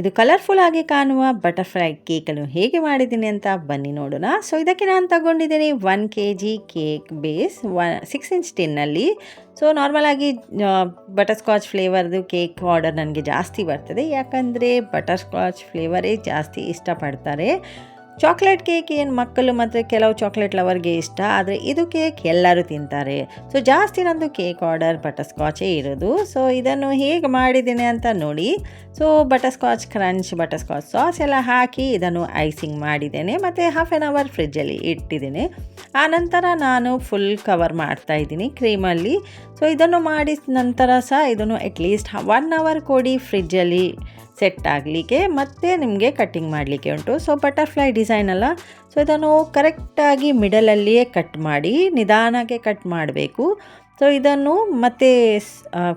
ಇದು ಕಲರ್ಫುಲ್ ಆಗಿ ಕಾಣುವ ಬಟರ್ಫ್ಲೈ ಕೇಕನ್ನು ಹೇಗೆ ಮಾಡಿದ್ದೀನಿ ಅಂತ ಬನ್ನಿ ನೋಡೋಣ. ಸೊ ಇದಕ್ಕೆ ನಾನು ತಗೊಂಡಿದ್ದೀನಿ 1 kg ಕೇಕ್ ಬೇಸ್ 6 ಇಂಚ್ ಟಿನ್ನಲ್ಲಿ. ಸೊ ನಾರ್ಮಲಾಗಿ ಬಟರ್ ಸ್ಕಾಚ್ ಫ್ಲೇವರ್ದು ಕೇಕ್ ಆರ್ಡರ್ ನನಗೆ ಜಾಸ್ತಿ ಬರ್ತದೆ, ಯಾಕಂದರೆ ಬಟರ್ ಸ್ಕಾಚ್ ಫ್ಲೇವರೇ ಜಾಸ್ತಿ ಇಷ್ಟಪಡ್ತಾರೆ. ಚಾಕ್ಲೇಟ್ ಕೇಕ್ ಏನು ಮಕ್ಕಳು ಮತ್ತು ಕೆಲವು ಚಾಕ್ಲೇಟ್ ಲವರ್ಗೆ ಇಷ್ಟ, ಆದರೆ ಇದು ಕೇಕ್ ಎಲ್ಲರೂ ತಿಂತಾರೆ. ಸೊ ಜಾಸ್ತಿ ನಂದು ಕೇಕ್ ಆರ್ಡರ್ ಬಟರ್ ಸ್ಕಾಚೇ ಇರೋದು. ಸೊ ಇದನ್ನು ಹೇಗೆ ಮಾಡಿದ್ದೀನಿ ಅಂತ ನೋಡಿ. So butterscotch crunch, butterscotch sauce ಎಲ್ಲ ಹಾಕಿ ಇದನ್ನು ಐಸಿಂಗ್ ಮಾಡಿದ್ದೇನೆ ಮತ್ತು ಹಾಫ್ ಆನ್ ಅವರ್ ಫ್ರಿಜ್ಜಲ್ಲಿ ಇಟ್ಟಿದ್ದೀನಿ. ಆನಂತರ ನಾನು ಫುಲ್ ಕವರ್ ಮಾಡ್ತಾ ಇದ್ದೀನಿ ಕ್ರೀಮಲ್ಲಿ. ಸೊ ಇದನ್ನು ಮಾಡಿದ ನಂತರ ಸಹ ಇದನ್ನು ಅಟ್ಲೀಸ್ಟ್ 1 ಅವರ್ ಕೊಡಿ ಫ್ರಿಜ್ಜಲ್ಲಿ ಸೆಟ್ ಆಗಲಿಕ್ಕೆ, ಮತ್ತು ನಿಮಗೆ ಕಟ್ಟಿಂಗ್ ಮಾಡಲಿಕ್ಕೆ ಉಂಟು. ಸೊ ಬಟರ್ಫ್ಲೈ ಡಿಸೈನ್ ಅಲ್ಲ, ಸೊ ಇದನ್ನು ಕರೆಕ್ಟಾಗಿ ಮಿಡಲಲ್ಲಿಯೇ ಕಟ್ ಮಾಡಿ ನಿಧಾನಕ್ಕೆ ಕಟ್ ಮಾಡಬೇಕು. ಸೊ ಇದನ್ನು ಮತ್ತು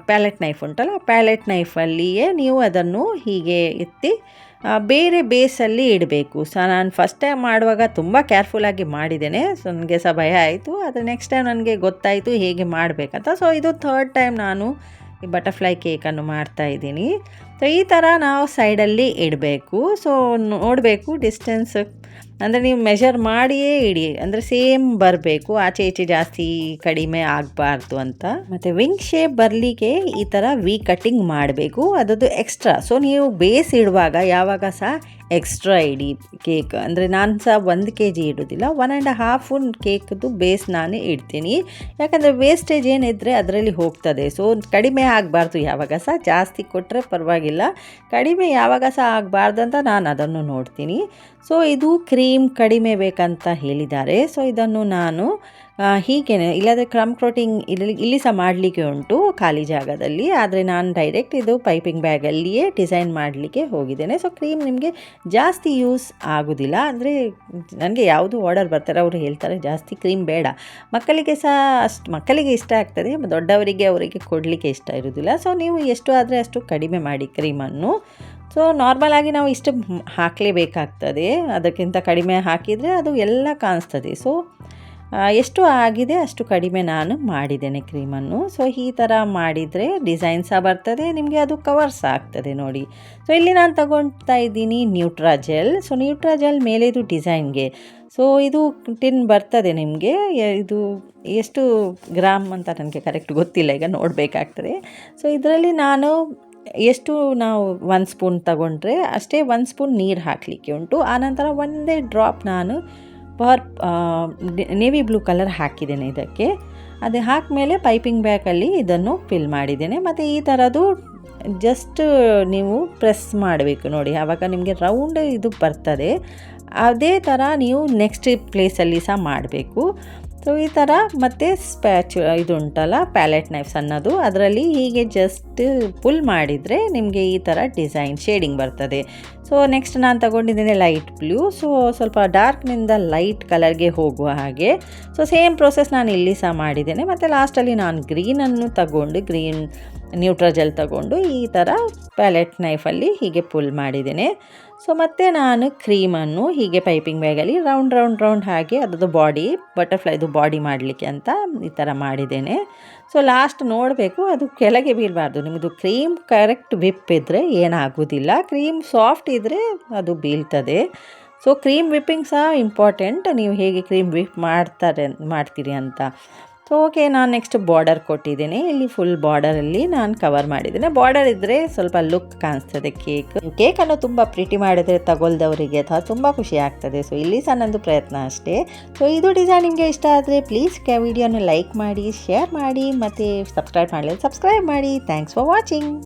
ಪ್ಯಾಲೆಟ್ ನೈಫ್ ಉಂಟಲ್ಲ, ಪ್ಯಾಲೆಟ್ ನೈಫಲ್ಲಿಯೇ ನೀವು ಅದನ್ನು ಹೀಗೆ ಎತ್ತಿ ಬೇರೆ ಬೇಸಲ್ಲಿ ಇಡಬೇಕು. ಸೊ ನಾನು ಫಸ್ಟ್ ಟೈಮ್ ಮಾಡುವಾಗ ತುಂಬ ಕೇರ್ಫುಲ್ಲಾಗಿ ಮಾಡಿದ್ದೇನೆ. ಸೊ ನನಗೆ ಸಹ ಭಯ ಆಯಿತು, ಆದರೆ ನೆಕ್ಸ್ಟ್ ಟೈಮ್ ನನಗೆ ಗೊತ್ತಾಯಿತು ಹೇಗೆ ಮಾಡಬೇಕಂತ. ಸೊ ಇದು 3rd ಟೈಮ್ ನಾನು ಈ ಬಟರ್ಫ್ಲೈ ಕೇಕನ್ನು ಮಾಡ್ತಾಯಿದ್ದೀನಿ. ಸೊ ಈ ಥರ ನಾವು ಸೈಡಲ್ಲಿ ಇಡಬೇಕು. ಸೊ ನೋಡಬೇಕು ಡಿಸ್ಟೆನ್ಸ್, ಅಂದರೆ ನೀವು ಮೆಷರ್ ಮಾಡಿಯೇ ಇಡಿ, ಅಂದರೆ ಸೇಮ್ ಬರಬೇಕು, ಆಚೆ ಈಚೆ ಜಾಸ್ತಿ ಕಡಿಮೆ ಆಗಬಾರ್ದು ಅಂತ. ಮತ್ತು ವಿಂಗ್ ಶೇಪ್ ಬರಲಿಕ್ಕೆ ಈ ಥರ ವಿ ಕಟ್ಟಿಂಗ್ ಮಾಡಬೇಕು, ಅದದ್ದು ಎಕ್ಸ್ಟ್ರಾ. ಸೊ ನೀವು ಬೇಸ್ ಇಡುವಾಗ ಯಾವಾಗ ಸಹ ಎಕ್ಸ್ಟ್ರಾ ಇಡಿ ಕೇಕ್, ಅಂದರೆ ನಾನು ಸಹ 1 kg ಇಡೋದಿಲ್ಲ, 1.5 ಕೇಕ್ದು ಬೇಸ್ ನಾನೇ ಇಡ್ತೀನಿ. ಯಾಕಂದರೆ ವೇಸ್ಟೇಜ್ ಏನಿದ್ರೆ ಅದರಲ್ಲಿ ಹೋಗ್ತದೆ. ಸೊ ಕಡಿಮೆ ಆಗಬಾರ್ದು, ಯಾವಾಗ ಸಹ ಜಾಸ್ತಿ ಕೊಟ್ಟರೆ ಪರವಾಗಿಲ್ಲ, ಕಡಿಮೆ ಯಾವಾಗ ಸಹ ಆಗಬಾರ್ದು ಅಂತ ನಾನು ಅದನ್ನು ನೋಡ್ತೀನಿ. ಸೊ ಇದು ಕ್ರೀಮ್ ಕಡಿಮೆ ಬೇಕಂತ ಹೇಳಿದ್ದಾರೆ. ಸೊ ಇದನ್ನು ನಾನು ಹೀಗೆ, ಇಲ್ಲದ್ರೆ ಕ್ರಮ್ ಕೋಟಿಂಗ್ ಇಲ್ಲಿ ಸಹ ಮಾಡಲಿಕ್ಕೆ ಉಂಟು ಖಾಲಿ ಜಾಗದಲ್ಲಿ, ಆದರೆ ನಾನು ಡೈರೆಕ್ಟ್ ಇದು ಪೈಪಿಂಗ್ ಬ್ಯಾಗಲ್ಲಿಯೇ ಡಿಸೈನ್ ಮಾಡಲಿಕ್ಕೆ ಹೋಗಿದ್ದೇನೆ. ಸೊ ಕ್ರೀಮ್ ನಿಮಗೆ ಜಾಸ್ತಿ ಯೂಸ್ ಆಗೋದಿಲ್ಲ, ಅಂದರೆ ನನಗೆ ಯಾವುದು ಆರ್ಡರ್ ಬರ್ತಾರೆ ಅವರು ಹೇಳ್ತಾರೆ ಜಾಸ್ತಿ ಕ್ರೀಮ್ ಬೇಡ, ಮಕ್ಕಳಿಗೆ ಸಹ ಮಕ್ಕಳಿಗೆ ಇಷ್ಟ ಆಗ್ತದೆ, ದೊಡ್ಡವರಿಗೆ ಅವರಿಗೆ ಕೊಡಲಿಕ್ಕೆ ಇಷ್ಟ ಇರೋದಿಲ್ಲ. ಸೊ ನೀವು ಎಷ್ಟು ಆದರೆ ಅಷ್ಟು ಕಡಿಮೆ ಮಾಡಿ ಕ್ರೀಮನ್ನು. ಸೊ ನಾರ್ಮಲಾಗಿ ನಾವು ಇಷ್ಟು ಹಾಕಲೇಬೇಕಾಗ್ತದೆ, ಅದಕ್ಕಿಂತ ಕಡಿಮೆ ಹಾಕಿದರೆ ಅದು ಎಲ್ಲ ಕಾಣಿಸ್ತದೆ. ಸೊ ಎಷ್ಟು ಆಗಿದೆ ಅಷ್ಟು ಕಡಿಮೆ ನಾನು ಮಾಡಿದ್ದೇನೆ ಕ್ರೀಮನ್ನು. ಸೊ ಈ ಥರ ಮಾಡಿದರೆ ಡಿಸೈನ್ ಸಹ ಬರ್ತದೆ, ನಿಮಗೆ ಅದು ಕವರ್ ಸಹ ಆಗ್ತದೆ ನೋಡಿ. ಸೊ ಇಲ್ಲಿ ನಾನು ತಗೊಳ್ತಾ ಇದ್ದೀನಿ ನ್ಯೂಟ್ರಾಜೆಲ್. ಸೊ ನ್ಯೂಟ್ರಾಜೆಲ್ ಮೇಲೆ ಇದು ಡಿಸೈನ್ಗೆ. ಸೊ ಇದು ಟಿನ್ ಬರ್ತದೆ ನಿಮಗೆ, ಇದು ಎಷ್ಟು ಗ್ರಾಮ್ ಅಂತ ನನಗೆ ಕರೆಕ್ಟ್ ಗೊತ್ತಿಲ್ಲ, ಈಗ ನೋಡಬೇಕಾಗ್ತದೆ. ಸೊ ಇದರಲ್ಲಿ ನಾನು ಎಷ್ಟು ನಾವು 1 ಸ್ಪೂನ್ ತಗೊಂಡ್ರೆ ಅಷ್ಟೇ 1 ಸ್ಪೂನ್ ನೀರು ಹಾಕಲಿಕ್ಕೆ ಉಂಟು. ಆನಂತರ ಒಂದೇ ಡ್ರಾಪ್ ನಾನು ನೇವಿ ಬ್ಲೂ ಕಲರ್ ಹಾಕಿದ್ದೇನೆ ಇದಕ್ಕೆ. ಅದು ಹಾಕಿದ್ಮೇಲೆ ಪೈಪಿಂಗ್ ಬ್ಯಾಗಲ್ಲಿ ಇದನ್ನು ಫಿಲ್ ಮಾಡಿದ್ದೇನೆ. ಮತ್ತು ಈ ಥರದ್ದು ಜಸ್ಟ್ ನೀವು ಪ್ರೆಸ್ ಮಾಡಬೇಕು ನೋಡಿ, ಆವಾಗ ನಿಮಗೆ ರೌಂಡ್ ಇದು ಬರ್ತದೆ. ಅದೇ ಥರ ನೀವು ನೆಕ್ಸ್ಟ್ ಪ್ಲೇಸಲ್ಲಿ ಸಹ ಮಾಡಬೇಕು. ಸೊ ಈ ಥರ ಮತ್ತು ಇದು ಉಂಟಲ್ಲ ಪ್ಯಾಲೆಟ್ ನೈಫ್ ಸಣ್ಣದು, ಅದರಲ್ಲಿ ಹೀಗೆ ಜಸ್ಟ್ ಪುಲ್ ಮಾಡಿದರೆ ನಿಮಗೆ ಈ ಥರ ಡಿಸೈನ್ ಶೇಡಿಂಗ್ ಬರ್ತದೆ. ಸೊ ನೆಕ್ಸ್ಟ್ ನಾನು ತಗೊಂಡಿದ್ದೇನೆ ಲೈಟ್ ಬ್ಲೂ. ಸೊ ಸ್ವಲ್ಪ ಡಾರ್ಕ್ನಿಂದ ಲೈಟ್ ಕಲರ್ಗೆ ಹೋಗುವ ಹಾಗೆ. ಸೊ ಸೇಮ್ ಪ್ರೋಸೆಸ್ ನಾನು ಇಲ್ಲಿ ಸಹ ಮಾಡಿದ್ದೇನೆ. ಮತ್ತು ಲಾಸ್ಟಲ್ಲಿ ನಾನು ಗ್ರೀನನ್ನು ತಗೊಂಡು, ಗ್ರೀನ್ ನ್ಯೂಟ್ರಾಜೆಲ್ ತಗೊಂಡು ಈ ಥರ ಪ್ಯಾಲೆಟ್ ನೈಫಲ್ಲಿ ಹೀಗೆ ಪುಲ್ ಮಾಡಿದ್ದೇನೆ. ಸೊ ಮತ್ತು ನಾನು ಕ್ರೀಮನ್ನು ಹೀಗೆ ಪೈಪಿಂಗ್ ಬ್ಯಾಗಲ್ಲಿ ರೌಂಡ್ ಹಾಗೆ ಅದರದ್ದು ಬಾಡಿ, ಬಟರ್ಫ್ಲೈದು ಬಾಡಿ ಮಾಡಲಿಕ್ಕೆ ಅಂತ ಈ ಥರ ಮಾಡಿದ್ದೇನೆ. ಸೊ ಲಾಸ್ಟ್ ನೋಡಬೇಕು, ಅದು ಕೆಳಗೆ ಬೀಳಬಾರ್ದು. ನಿಮ್ಮದು ಕ್ರೀಮ್ ಕರೆಕ್ಟ್ ವಿಪ್ ಇದ್ದರೆ ಏನಾಗೋದಿಲ್ಲ, ಕ್ರೀಮ್ ಸಾಫ್ಟ್ ಇದ್ದರೆ ಅದು ಬೀಳ್ತದೆ. ಸೊ ಕ್ರೀಮ್ ವಿಪ್ಪಿಂಗ್ ಸಹ ಇಂಪಾರ್ಟೆಂಟ್, ನೀವು ಹೇಗೆ ಕ್ರೀಮ್ ವಿಪ್ ಮಾಡ್ತೀರಿ ಅಂತ. ಸೊ ಓಕೆ, ನಾನು ನೆಕ್ಸ್ಟ್ ಬಾರ್ಡರ್ ಕೊಟ್ಟಿದ್ದೇನೆ. ಇಲ್ಲಿ ಫುಲ್ ಬಾರ್ಡರಲ್ಲಿ ನಾನು ಕವರ್ ಮಾಡಿದ್ದೇನೆ. ಬಾರ್ಡರ್ ಇದ್ದರೆ ಸ್ವಲ್ಪ ಲುಕ್ ಕಾಣಿಸ್ತದೆ ಕೇಕನ್ನು ತುಂಬ ಪ್ರಿಟಿ ಮಾಡಿದರೆ ತಗೊಳ್ದವರಿಗೆ ಅಥವಾ ತುಂಬ ಖುಷಿ ಆಗ್ತದೆ. ಸೊ ಇಲ್ಲಿ ಸಹ ನಂದು ಪ್ರಯತ್ನ ಅಷ್ಟೇ. ಸೊ ಇದು ಡಿಸೈನ್ ನಿಮಗೆ ಇಷ್ಟ ಆದರೆ ಪ್ಲೀಸ್ ವಿಡಿಯೋನ ಲೈಕ್ ಮಾಡಿ, ಶೇರ್ ಮಾಡಿ, ಮತ್ತು ಸಬ್ಸ್ಕ್ರೈಬ್ ಮಾಡಲಿ ಸಬ್ಸ್ಕ್ರೈಬ್ ಮಾಡಿ. Thanks for watching.